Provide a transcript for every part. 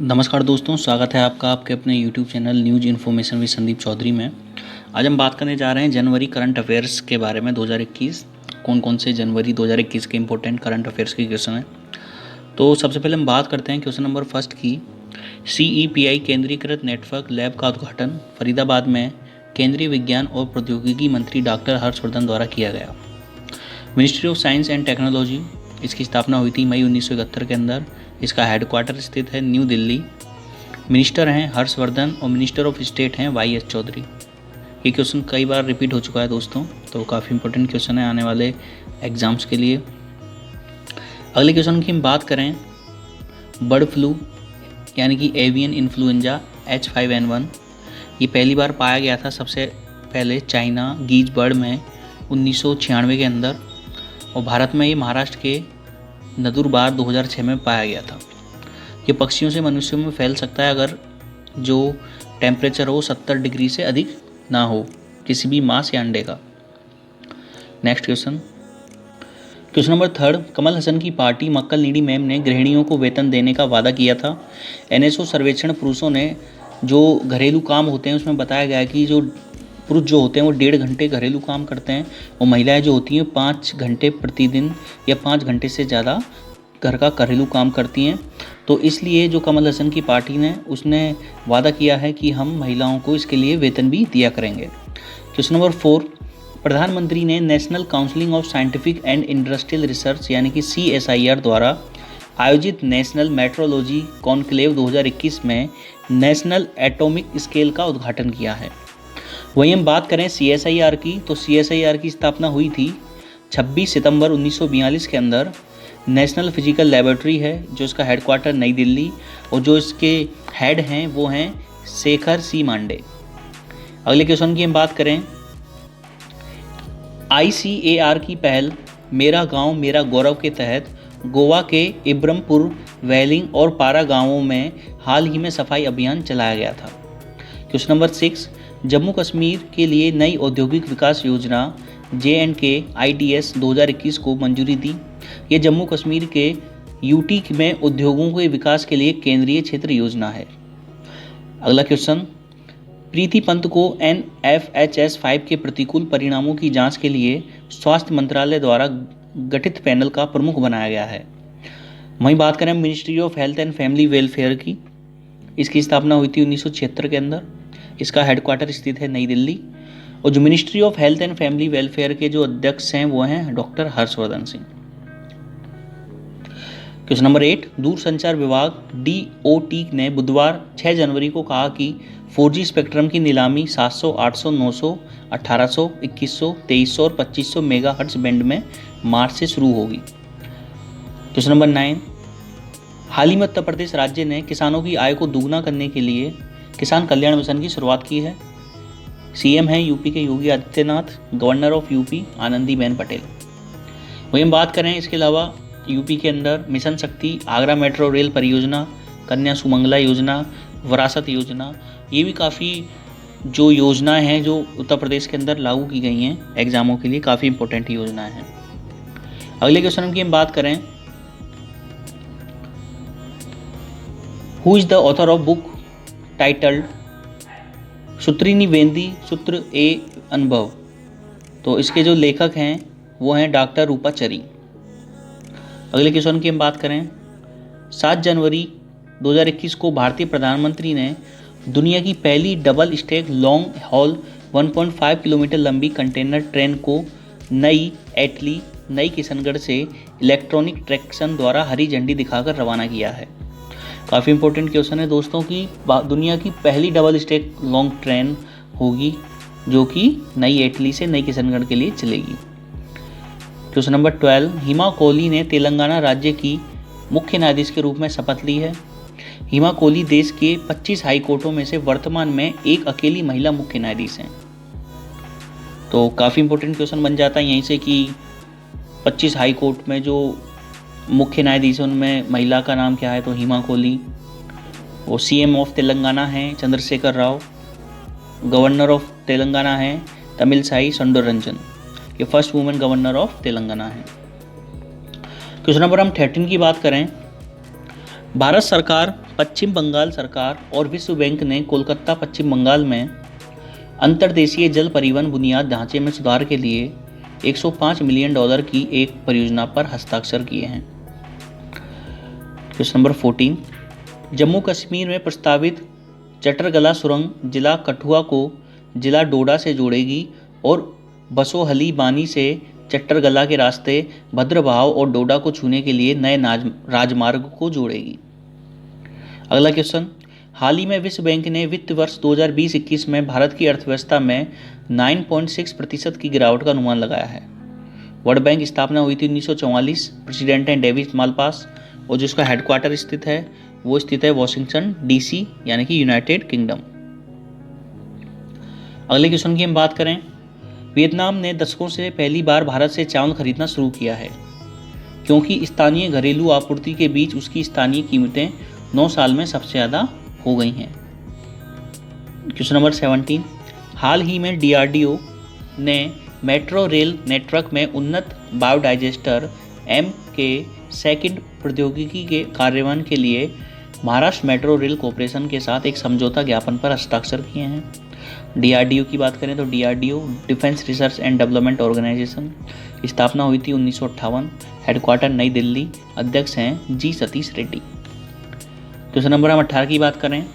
नमस्कार दोस्तों, स्वागत है आपका आपके अपने YouTube channel news information with Sandeep Chaudhary में। आज हम बात करने जा रहे हैं जनवरी करंट अफेयर्स के बारे में 2021। कौन कौन से जनवरी 2021 के इंपॉर्टेंट करंट अफेयर्स के क्वेश्चन हैं। तो सबसे पहले हम बात करते हैं क्वेश्चन नंबर फर्स्ट की। CEPI केंद्रीकृत नेटवर्क लैब का उद्घाटन फरीदाबाद में केंद्रीय विज्ञान और प्रौद्योगिकी मंत्री डॉक्टर हर्षवर्धन द्वारा किया गया। Ministry of science and technology, इसकी स्थापना हुई थी मई 1971 के अंदर। इसका हेडक्वार्टर स्थित है न्यू दिल्ली। मिनिस्टर हैं हर्षवर्धन और मिनिस्टर ऑफ स्टेट हैं YS चौधरी। ये क्वेश्चन कई बार रिपीट हो चुका है दोस्तों, तो काफ़ी इंपॉर्टेंट क्वेश्चन है आने वाले एग्जाम्स के लिए। अगले क्वेश्चन की हम बात करें, बर्ड फ्लू यानी कि एवियन इन्फ्लुएंजा H5N1 ये पहली बार पाया गया था सबसे पहले चाइना गीज बर्ड में 1996 के अंदर, और भारत में ये महाराष्ट्र के नदुरबार 2006 में पाया गया था। ये पक्षियों से मनुष्यों में फैल सकता है अगर जो टेम्परेचर हो 70 डिग्री से अधिक ना हो किसी भी मांस या अंडे का। Next question number third, Kamal Haasan की पार्टी मक्कल नीडी मैम ने गृहिणियों को वेतन देने का वादा किया था। NSO सर्वेक्षण पुरुषों ने जो घरेलू काम होते हैं उसमें बताया गया है कि जो पुरुष जो होते हैं वो 1.5 घंटे घरेलू काम करते हैं और महिलाएं जो होती हैं 5 घंटे प्रतिदिन या 5 घंटे से ज़्यादा घर का घरेलू काम करती हैं। तो इसलिए जो कमल हसन की पार्टी ने उसने वादा किया है कि हम महिलाओं को इसके लिए वेतन भी दिया करेंगे। क्वेश्चन नंबर 4, प्रधानमंत्री ने national council of scientific and industrial research यानी कि CSIR द्वारा आयोजित नेशनल मेट्रोलॉजी कॉन्क्लेव 2021 में नेशनल एटॉमिक स्केल का उद्घाटन किया है। वहीं हम बात करें CSIR की, तो CSIR की स्थापना हुई थी 26 सितंबर 1942 के अंदर। नेशनल फिजिकल लेबोरेटरी है जो इसका हेडक्वार्टर नई दिल्ली, और जो इसके हेड हैं वो हैं शेखर C मांडे। अगले क्वेश्चन की हम बात करें, ICAR की पहल मेरा गांव मेरा गौरव के तहत गोवा के इब्रमपुर, वेलिंग और पारा गांवों में हाल ही में सफाई अभियान चलाया गया था। क्वेश्चन नंबर 6, जम्मू कश्मीर के लिए नई औद्योगिक विकास योजना JNK IDS 2021 को मंजूरी दी। ये जम्मू कश्मीर के UT में उद्योगों के विकास के लिए केंद्रीय क्षेत्र योजना है। अगला क्वेश्चन, प्रीति पंत को NFHS 5 के प्रतिकूल परिणामों की जांच के लिए स्वास्थ्य मंत्रालय द्वारा गठित पैनल का प्रमुख बनाया गया है। वहीं बात करें ministry of health and family welfare की, इसकी स्थापना हुई थी 1976 के अंदर। इसका हेडक्वार्टर स्थित है नई दिल्ली, और जो ministry of health and family welfare के जो अध्यक्ष हैं वो हैं doctor Harshvardhan Singh. Question number 8, दूरसंचार विभाग DOT ने बुधवार 6 जनवरी को कहा कि 4G स्पेक्ट्रम की नीलामी 700, 800, 900, 1800, 2100, 2300 और 2500 मेगाहर्ट्ज बैंड में मार्च से शुरू होगी। क्वेश्चन नंबर 9, हाल ही में उत्तर प्रदेश राज्य ने किसानों की आय को दोगुना करने के लिए किसान कल्याण मिशन की शुरुआत की है। CM हैं UP के Yogi Adityanath, governor of UP Anandiben Patel. वहीं हम बात करें इसके अलावा UP के अंदर मिशन शक्ति, आगरा मेट्रो रेल परियोजना, कन्या सुमंगला योजना, विरासत योजना, ये भी काफ़ी जो योजनाएं हैं जो उत्तर प्रदेश के अंदर लागू की गई हैं एग्जामों के लिए, काफ़ी इंपॉर्टेंट योजनाएं हैं। अगले क्वेश्चन की हम बात करें, who is the author of book titled सूत्रिनी वेंदी सूत्र ए अनुभव। तो इसके जो लेखक हैं वो हैं डॉक्टर रूपा चरी। अगले क्वेश्चन की हम बात करें, 7 जनवरी 2021 को भारतीय प्रधानमंत्री ने दुनिया की पहली double stack long haul 1.5 kilometre लंबी कंटेनर ट्रेन को नई किशनगढ़ से इलेक्ट्रॉनिक ट्रैक्शन द्वारा हरी झंडी दिखाकर रवाना किया है। काफ़ी इंपॉर्टेंट क्वेश्चन है दोस्तों की दुनिया की पहली डबल स्टैक लॉन्ग ट्रेन होगी जो कि नई एटली से नई किशनगढ़ के लिए चलेगी। क्वेश्चन नंबर 12, हिमा कोहली ने तेलंगाना राज्य की मुख्य न्यायाधीश के रूप में शपथ ली है। हिमा कोहली देश के 25 हाई कोर्टों में से वर्तमान में एक अकेली महिला मुख्य न्यायाधीश हैं। तो काफ़ी इंपॉर्टेंट क्वेश्चन बन जाता है यहीं से कि 25 हाई कोर्ट में जो मुख्य न्यायाधीश उनमें महिला का नाम क्या है, तो हिमा कोहली। वो CM ऑफ तेलंगाना हैं चंद्रशेखर राव, गवर्नर ऑफ तेलंगाना हैं तमिलसाई सौंदरराजन। ये first women governor of Telangana है। क्वेश्चन नंबर हम 13 की बात करें, भारत सरकार, पश्चिम बंगाल सरकार और विश्व बैंक ने कोलकाता पश्चिम बंगाल में अंतर्देशीय जल परिवहन बुनियाद ढांचे में सुधार के लिए $105 मिलियन की एक परियोजना पर हस्ताक्षर किए हैं। क्वेश्चन नंबर 14, जम्मू कश्मीर में प्रस्तावित चटरगला सुरंग जिला कठुआ को जिला डोडा से जोड़ेगी और बसोहली बानी से चट्टरगला के रास्ते भद्रभाव और डोडा को छूने के लिए नए राजमार्ग को जोड़ेगी। अगला क्वेश्चन, हाल ही में विश्व बैंक ने वित्त वर्ष 2020-21 में भारत की अर्थव्यवस्था में 9.6% की गिरावट का अनुमान लगाया है। वर्ल्ड बैंक की स्थापना हुई थी 1944, प्रेसिडेंट हैं डेविड मालपास और जिसका हेडक्वार्टर स्थित है वो स्थित है वॉशिंगटन डीसी यानी कि यूनाइटेड किंगडम। अगले क्वेश्चन की हम बात करें, वियतनाम ने दशकों से पहली बार भारत से चावल खरीदना शुरू किया है क्योंकि स्थानीय घरेलू आपूर्ति के बीच उसकी स्थानीय कीमतें 9 साल में सबसे ज़्यादा हो गई हैं। क्वेश्चन नंबर 17, हाल ही में डीआरडीओ ने मेट्रो रेल नेटवर्क में उन्नत बायोडाइजेस्टर एम के सेकंड प्रौद्योगिकी के कार्यान्वयन के लिए महाराष्ट्र मेट्रो रेल कॉरपोरेशन के साथ एक समझौता ज्ञापन पर हस्ताक्षर किए हैं। डीआरडीओ की बात करें तो DRDO defence research and development organisation, स्थापना हुई थी 1958, हेडक्वार्टर नई दिल्ली, अध्यक्ष हैं G Satish Reddy. Question number 18 की बात करें,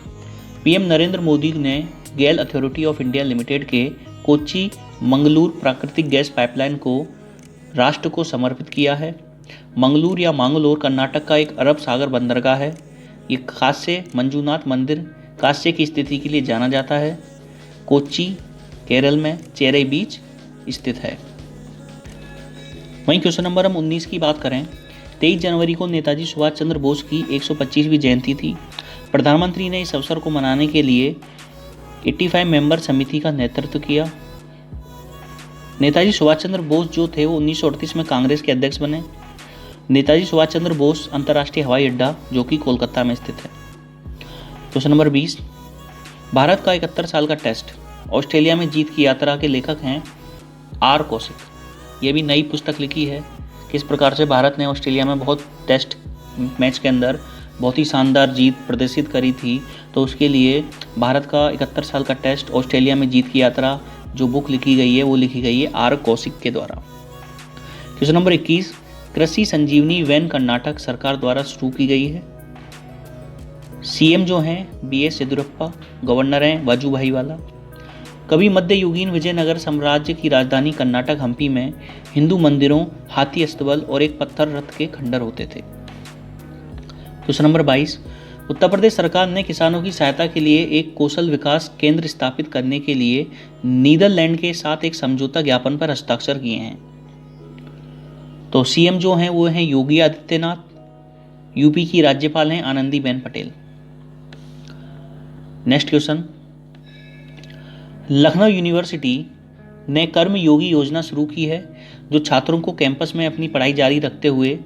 पीएम नरेंद्र मोदी ने GAIL authority of India limited के कोच्चि मंगलूर प्राकृतिक गैस पाइपलाइन को राष्ट्र को समर्पित किया है। मंगलूर या मांगलोर कर्नाटक का एक अरब सागर बंदरगाह है। ये कांस्य मंजुनाथ मंदिर कांस्य की स्थिति के लिए जाना जाता है। कोच्चि केरल में चेरई बीच स्थित है। वहीं क्वेश्चन नंबर हम 19 की बात करें, 23 जनवरी को नेताजी सुभाष चंद्र बोस की 125वीं जयंती थी। प्रधानमंत्री ने इस अवसर को मनाने के लिए 85 मेंबर समिति का नेतृत्व किया। नेताजी सुभाष चंद्र बोस जो थे वो 1938 में कांग्रेस के अध्यक्ष बने। नेताजी सुभाष चंद्र बोस अंतर्राष्ट्रीय हवाई अड्डा जो कि कोलकाता में स्थित है। क्वेश्चन नंबर 20, भारत का 71 साल का टेस्ट ऑस्ट्रेलिया में जीत की यात्रा के लेखक हैं आर कौशिक। ये भी नई पुस्तक लिखी है, किस प्रकार से भारत ने ऑस्ट्रेलिया में बहुत टेस्ट मैच के अंदर बहुत ही शानदार जीत प्रदर्शित करी थी। तो उसके लिए भारत का 71 साल का टेस्ट ऑस्ट्रेलिया में जीत की यात्रा जो बुक लिखी गई है वो लिखी गई है आर कौशिक के द्वारा। क्वेश्चन नंबर 21, कृषि संजीवनी वैन कर्नाटक सरकार द्वारा शुरू की गई है। सीएम जो हैं बीएस येदियुरप्पा, गवर्नर हैं वाजूभाई वाला। कभी मध्ययुगीन विजयनगर साम्राज्य की राजधानी कर्नाटक हम्पी में हिंदू मंदिरों, हाथी अस्तबल और एक पत्थर रथ के खंडर होते थे। क्वेश्चन नंबर 22, उत्तर प्रदेश सरकार ने किसानों की सहायता के लिए एक कौशल विकास केंद्र स्थापित करने के लिए नीदरलैंड के साथ एक समझौता ज्ञापन पर हस्ताक्षर किए हैं। तो सीएम जो हैं वो हैं योगी आदित्यनाथ, यूपी की राज्यपाल हैं Anandiben Patel. Next question, Lucknow university ने कर्म योगी योजना शुरू की है जो छात्रों को कैंपस में अपनी पढ़ाई जारी रखते हुए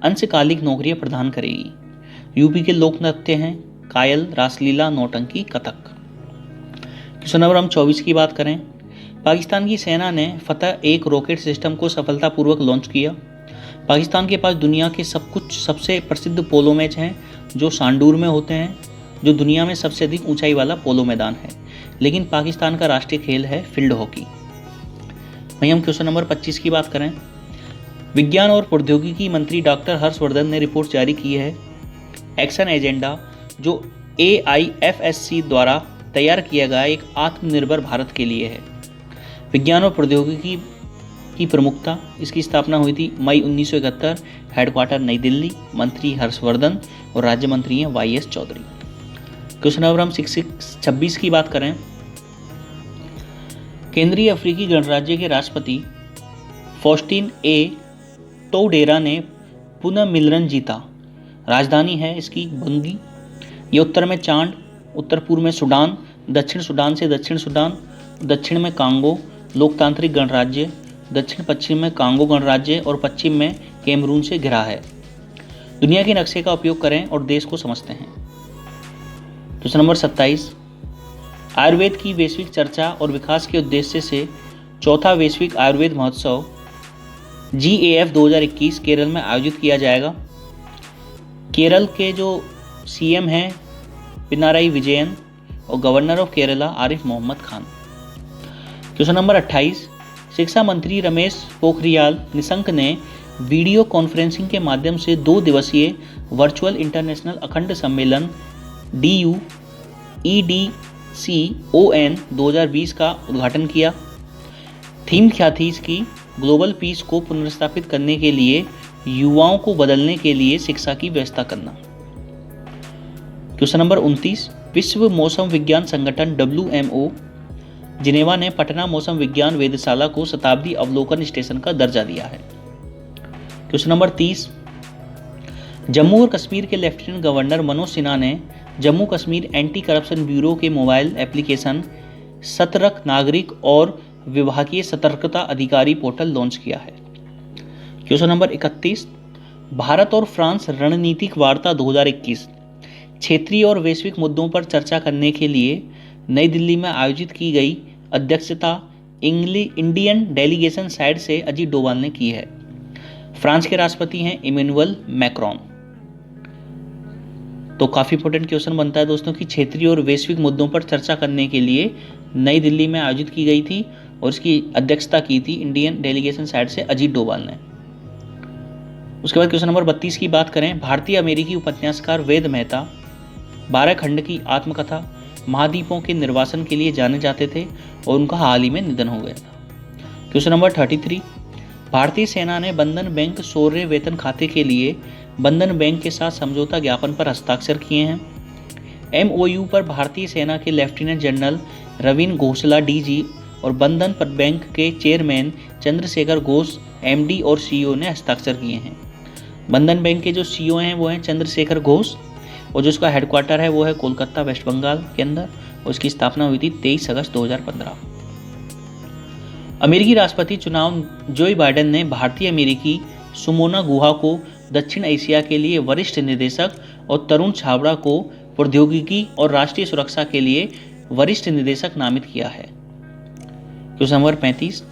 अंशकालिक नौकरियां प्रदान करेगी। यूपी के लोक नृत्य हैं कायल, रासलीला, नौटंकी, कथक। क्वेश्चन नंबर हम 24 की बात करें, पाकिस्तान की सेना ने फतह 1 रॉकेट सिस्टम को सफलतापूर्वक लॉन्च किया। पाकिस्तान के पास दुनिया के सबसे प्रसिद्ध पोलो मैच हैं जो सांडूर में होते हैं, जो दुनिया में सबसे अधिक ऊंचाई वाला पोलो मैदान है। लेकिन पाकिस्तान का राष्ट्रीय खेल है फील्ड हॉकी। वहीं हम क्वेश्चन नंबर 25 की बात करें, विज्ञान और प्रौद्योगिकी मंत्री डॉक्टर हर्षवर्धन ने रिपोर्ट जारी की है एक्शन एजेंडा जो AIFSC द्वारा तैयार किया गया एक आत्मनिर्भर भारत के लिए है। विज्ञान और प्रौद्योगिकी की प्रमुखता, इसकी स्थापना हुई थी मई 1971, हेडक्वार्टर नई दिल्ली, मंत्री हर्षवर्धन और राज्य मंत्री हैं YS चौधरी। क्वेश्चन नंबर हम 26 की बात करें, केंद्रीय अफ्रीकी गणराज्य के राष्ट्रपति फॉस्टीन ए टोडेरा ने पुनर्मिलन जीता। राजधानी है इसकी बंगी। ये उत्तर में चांड, उत्तर पूर्व में सूडान, दक्षिण सूडान से दक्षिण सूडान, दक्षिण में कांगो लोकतांत्रिक गणराज्य, दक्षिण पश्चिम में कांगो गणराज्य और पश्चिम में कैमरून से घिरा है। दुनिया के नक्शे का उपयोग करें और देश को समझते हैं। क्वेश्चन नंबर 27, आयुर्वेद की वैश्विक चर्चा और विकास के उद्देश्य से चौथा वैश्विक आयुर्वेद महोत्सव GAF 2021 केरल में आयोजित किया जाएगा। केरल के जो सीएम हैं पिनाराई विजयन और governor of Kerala Arif Mohammad Khan. Question number 28, शिक्षा मंत्री रमेश पोखरियाल निशंक ने वीडियो कॉन्फ्रेंसिंग के माध्यम से 2 दिवसीय वर्चुअल इंटरनेशनल अखंड सम्मेलन DUEDCON 2020 का उद्घाटन किया। थीम क्या थी इसकी? ग्लोबल पीस को पुनर्स्थापित करने के लिए युवाओं को बदलने के लिए शिक्षा की व्यवस्था करना। क्वेश्चन नंबर 29, विश्व मौसम विज्ञान संगठन WMO जिनेवा ने पटना मौसम विज्ञान वेधशाला को शताब्दी अवलोकन स्टेशन का दर्जा दिया है। क्वेश्चन नंबर 30, जम्मू और कश्मीर के लेफ्टिनेंट गवर्नर मनोज सिन्हा ने Jammu Kashmir anti corruption bureau के मोबाइल एप्लीकेशन सतर्क नागरिक और विभागीय सतर्कता अधिकारी पोर्टल लॉन्च किया है। क्वेश्चन नंबर 31, भारत और फ्रांस रणनीतिक वार्ता 2021 क्षेत्रीय और वैश्विक मुद्दों पर चर्चा करने के लिए नई दिल्ली में आयोजित की गई अध्यक्षता इंडियन डेलीगेशन साइड से अजीत डोभाल ने की है। फ्रांस के राष्ट्रपति हैं इमैनुअल मैक्रोन। तो काफी इंपॉर्टेंट क्वेश्चन बनता है दोस्तों कि क्षेत्रीय और वैश्विक मुद्दों पर चर्चा करने के लिए नई दिल्ली में आयोजित की गई थी और इसकी अध्यक्षता की थी इंडियन डेलीगेशन साइड से अजीत डोभाल ने। उसके बाद क्वेश्चन नंबर 32 की बात करें, भारतीय अमेरिकी उपन्यासकार वेद मेहता 12 खंड की आत्मकथा महाद्वीपों के निर्वासन के लिए जाने जाते थे और उनका हाल ही में निधन हो गया था। क्वेश्चन नंबर 33, भारतीय सेना ने बंधन बैंक शौर्य वेतन खाते के लिए बंधन बैंक के साथ समझौता ज्ञापन पर हस्ताक्षर किए हैं। MOU पर भारतीय सेना के लेफ्टिनेंट जनरल रवीन घोषला DG और बंधन पर बैंक के चेयरमैन चंद्रशेखर घोष MD और CEO ने हस्ताक्षर किए हैं। बंधन बैंक के जो CEO हैं वो हैं चंद्रशेखर घोष और जो इसका हेडक्वार्टर है वो है कोलकाता वेस्ट बंगाल के अंदर और उसकी स्थापना हुई थी 23 अगस्त 2015। अमेरिकी राष्ट्रपति चुनाव जोई बाइडेन ने भारतीय अमेरिकी सुमोना गुहा को दक्षिण एशिया के लिए वरिष्ठ निदेशक और तरुण छाबड़ा को प्रौद्योगिकी और राष्ट्रीय सुरक्षा के लिए वरिष्ठ निदेशक नामित किया है। क्वेश्चन नंबर 35,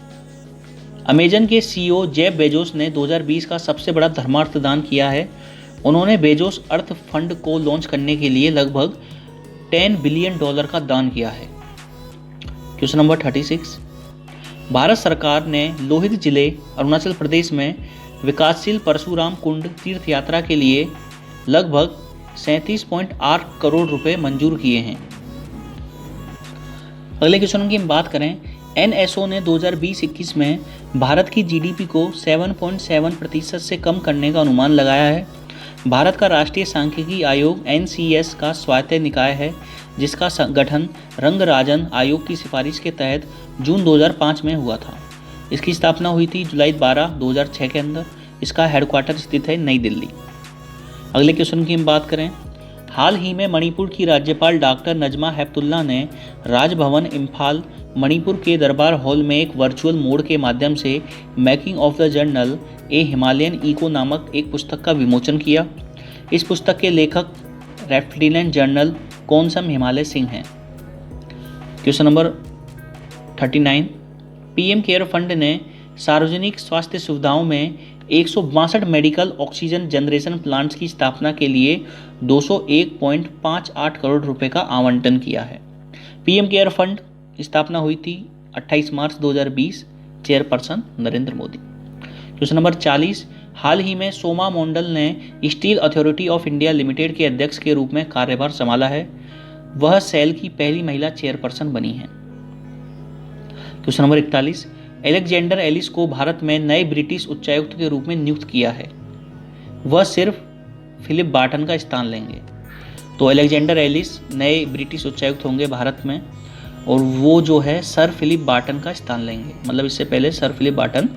अमेजन के CEO जेफ बेजोस ने 2020 का सबसे बड़ा धर्मार्थ दान किया है। उन्होंने बेजोस अर्थ फंड को लॉन्च करने के लिए लगभग $10 बिलियन का दान किया है। क्वेश्चन नंबर 36, भारत सरकार ने लोहित जिले अरुणाचल प्रदेश में विकासशील परशुराम कुंड तीर्थ यात्रा के लिए लगभग 37.8 करोड़ रुपए मंजूर किए हैं। अगले क्वेश्चन की हम बात करें, NSO ने 2020-21 में भारत की GDP को 7.7% से कम करने का अनुमान लगाया है। भारत का राष्ट्रीय सांख्यिकी आयोग NCS का स्वायत्त निकाय है जिसका गठन रंगराजन आयोग की सिफारिश के तहत जून 2005 में हुआ था। इसकी स्थापना हुई थी जुलाई 12, 2006 के अंदर। इसका हेडक्वार्टर स्थित है नई दिल्ली। अगले क्वेश्चन की हम बात करें, हाल ही में मणिपुर की राज्यपाल डॉक्टर नजमा हेपतुल्ला ने राजभवन इम्फाल मणिपुर के दरबार हॉल में एक वर्चुअल मोड के माध्यम से making of the journal a Himalayan echo नामक एक पुस्तक का विमोचन किया। इस पुस्तक के लेखक लेफ्टिनेंट जनरल कोनसम हिमालय सिंह हैं। Question number 39, PM care fund ने सार्वजनिक स्वास्थ्य सुविधाओं में 162 मेडिकल ऑक्सीजन जनरेशन प्लांट्स की स्थापना के लिए 201.58 करोड़ रुपए का आवंटन किया है। PM केयर फंड की स्थापना हुई थी 28 मार्च 2020, chairperson Narendra Modi. Question number 40, हाल ही में सोमा मोंडल ने steel authority of India limited के अध्यक्ष के रूप में कार्यभार संभाला है। वह सेल की पहली महिला चेयरपर्सन बनी है। क्वेश्चन नंबर 41, एलेक्जेंडर एलिस को भारत में नए ब्रिटिश उच्चायुक्त के रूप में नियुक्त किया है। वह सिर्फ फिलिप बार्टन का स्थान लेंगे। तो एलेक्जेंडर एलिस नए ब्रिटिश उच्चायुक्त होंगे भारत में और वो जो है सर फिलिप बार्टन का स्थान लेंगे। मतलब इससे पहले सर फिलिप बार्टन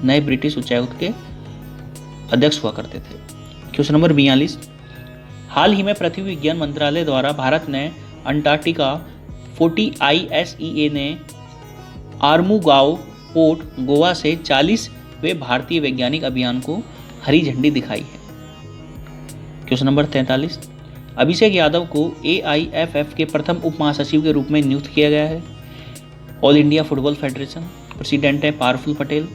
नए ब्रिटिश उच्चायुक्त के अध्यक्ष हुआ करते थे। क्वेश्चन नंबर 42, हाल ही में पृथ्वी विज्ञान मंत्रालय द्वारा भारत ने अंटार्कटिका 40 ISEA ने आर्मुगाओ पोर्ट गोवा से 40वें भारतीय वैज्ञानिक अभियान को हरी झंडी दिखाई है। क्वेश्चन नंबर 43, अभिषेक यादव को AIFF के प्रथम उप महासचिव के रूप में नियुक्त किया गया है। All India football federation, president है पावरफुल पटेल।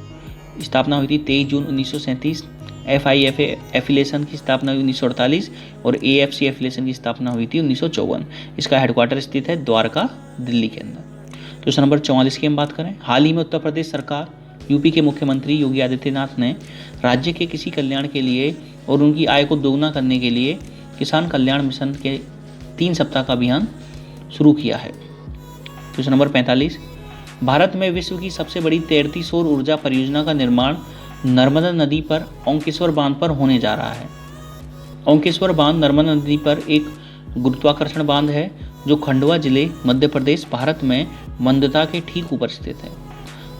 स्थापना हुई थी 23 जून 1937। FIFA एफिलेशन की स्थापना हुई 1948 और AFC एफिलेशन की स्थापना हुई थी 1954। इसका हेडक्वार्टर स्थित है द्वारका, दिल्ली के अंदर। क्वेश्चन नंबर 44 की हम बात करें। हाल ही में उत्तर प्रदेश सरकार यूपी के मुख्यमंत्री योगी आदित्यनाथ ने राज्य के किसी कल्याण के लिए और उनकी आय को दोगुना करने के लिए किसान कल्याण मिशन के 3 सप्ताह का अभियान शुरू किया है। Question number 45। भारत में विश्व की सबसे बड़ी तैरती सौर ऊर्जा परियोजना का निर्माण नर्मदा नदी पर ओंकेश्वर बांध पर होने जा रहा है। ओंकेश्वर बांध नर्मदा नदी पर एक गुरुत्वाकर्षण बांध है जो खंडवा जिले, मध्य प्रदेश, भारत में मंदता के ठीक ऊपर स्थित है।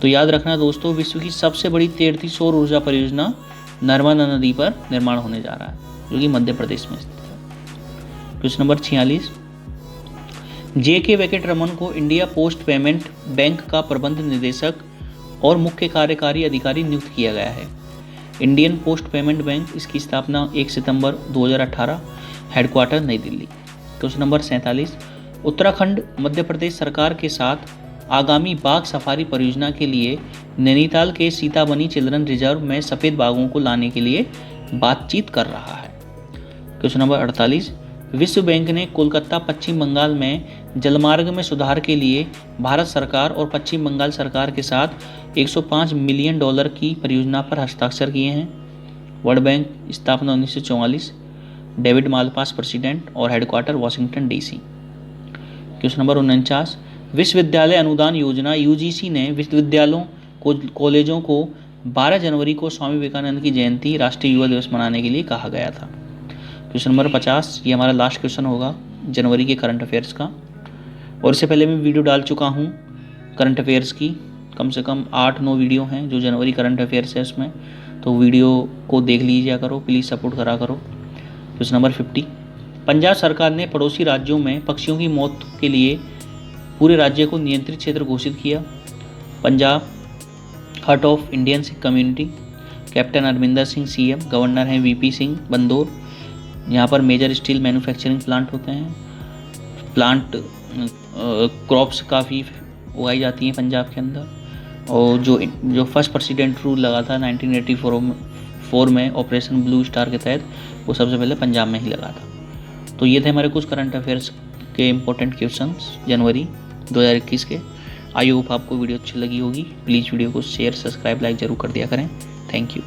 तो याद रखना दोस्तों, विश्व की सबसे बड़ी तैरती सौर ऊर्जा परियोजना नर्मदा नदी पर निर्माण होने जा रहा है जो कि मध्य प्रदेश में स्थित है। Question number 46। JK वेंकटरमन को इंडिया पोस्ट पेमेंट बैंक का प्रबंध निदेशक और मुख्य कार्यकारी अधिकारी नियुक्त किया गया है। इंडियन पोस्ट पेमेंट बैंक, इसकी स्थापना 1 सितंबर 2018, headquarter New Delhi. Question number 47। Uttarakhand Madhya Pradesh सरकार के साथ आगामी बाघ सफारी परियोजना के लिए नैनीताल के सीताबनी चिल्ड्रन रिजर्व में सफ़ेद बाघों को लाने के लिए बातचीत कर रहा है। Question number 48। विश्व बैंक ने कोलकाता, पश्चिम बंगाल में जलमार्ग में सुधार के लिए भारत सरकार और पश्चिम बंगाल सरकार के साथ $105 मिलियन की परियोजना पर हस्ताक्षर किए हैं। वर्ल्ड बैंक, स्थापना 1944, डेविड मालपास प्रेसिडेंट और headquarter Washington DC। Question number 49। विश्वविद्यालय अनुदान योजना UGC ने विश्वविद्यालयों कॉलेजों को 12 जनवरी को स्वामी विवेकानंद की जयंती राष्ट्रीय युवा दिवस मनाने के लिए कहा गया था। क्वेश्चन नंबर 50, ये हमारा लास्ट क्वेश्चन होगा जनवरी के करंट अफेयर्स का। और इससे पहले मैं वीडियो डाल चुका हूँ करंट अफेयर्स की, कम से कम 8-9 वीडियो हैं जो जनवरी करंट अफेयर्स है उसमें, तो वीडियो को देख लीजिए करो, प्लीज़ सपोर्ट करा करो। Question number 50। पंजाब सरकार ने पड़ोसी राज्यों में पक्षियों की मौत के लिए पूरे राज्य को नियंत्रित क्षेत्र घोषित किया। Punjab heart of Indian Sikh community, captain Arvinder Singh CM, governor हैं VP सिंह बंदौर। यहाँ पर मेजर स्टील मैन्युफैक्चरिंग प्लांट होते हैं, प्लांट क्रॉप्स काफ़ी उगाई जाती हैं पंजाब के अंदर। और जो फर्स्ट प्रेसिडेंट रूल लगा था 1984 में ऑपरेशन ब्लू स्टार के तहत, वो सबसे पहले पंजाब में ही लगा था। तो ये थे हमारे कुछ करंट अफेयर्स के इंपॉर्टेंट क्वेश्चंस जनवरी 2021 के। आई होप आपको वीडियो अच्छी लगी होगी। प्लीज़ वीडियो को शेयर, सब्सक्राइब, लाइक जरूर कर दिया करें। Thank you.